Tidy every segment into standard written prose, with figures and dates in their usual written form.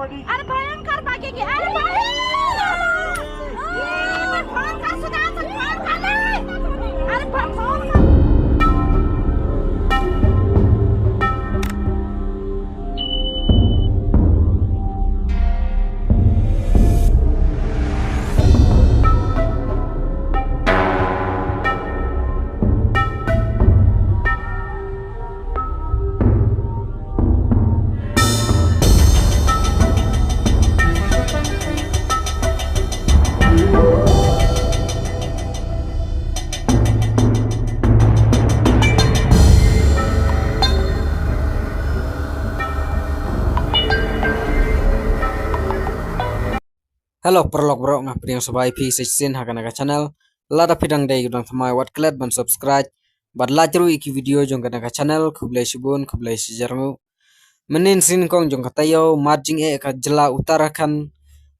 अरे भयंकर भागेगी। अरे भाई फोन का सुधा फोन कर ले। अरे फोन कर। Hello, perlok bro ngah priang sabai pi sejsin hakanaga channel. Lada pidang day gudang thamai wat klet ban subscribe. Bad lajru iki video jong kanaga channel kublai shibun kublai sijarngu. Menin sin kong jong katayo marjing ka jela utarakan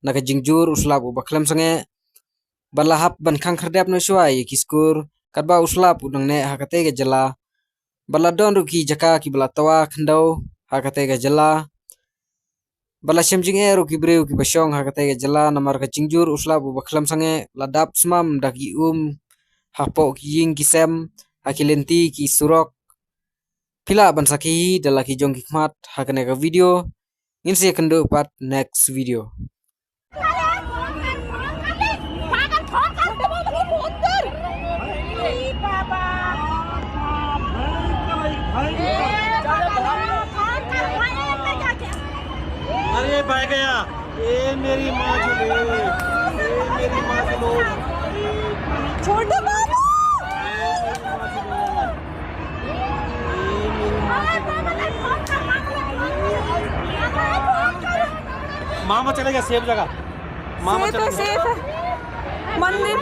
naga jingjur uslap ubaklam sange. Balahap ban khang kherdap no shuai kiskur kadba uslap udang ne hakate ga jela. Baladon ruki jaka ki balatawa khandau hakate ga jela. Bala shemjing ruki breu ki basyong hakate ga jala namar ka jingjur usla bu bakhlam sange ladap smam daki hapo ki ying ki sem hakilenti ki surok pila ban sakhi dalaki jong hikmat hakane ka video inse kendo part next video. अरे भाग गया ये मेरी माँ चलो मेरी माँ चलो छोटे बाबू मामा चले गया सेफ जगह मामा चले गया सेफ है मंदिर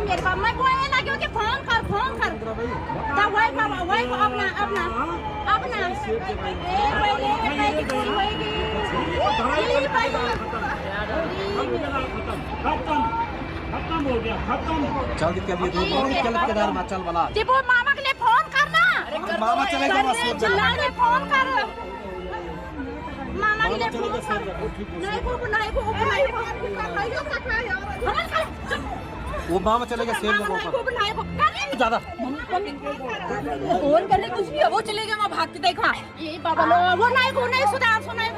मेरे पापा मैं कोई ना क्योंकि फोन कर तब वही को अपना खत्म हो गया खत्म चल के अभी दो चल केदार वाला जी वो मामा के लिए फोन करना मामा चले गया फोन कर मामा के लिए फोन कर नहीं को वो मामा चले गया सेल लोगों का ज्यादा फोन करने कुछ भी वो चले गया वहाँ भाग के देखा ये बाबा लो वो नहीं सुधार सुनाई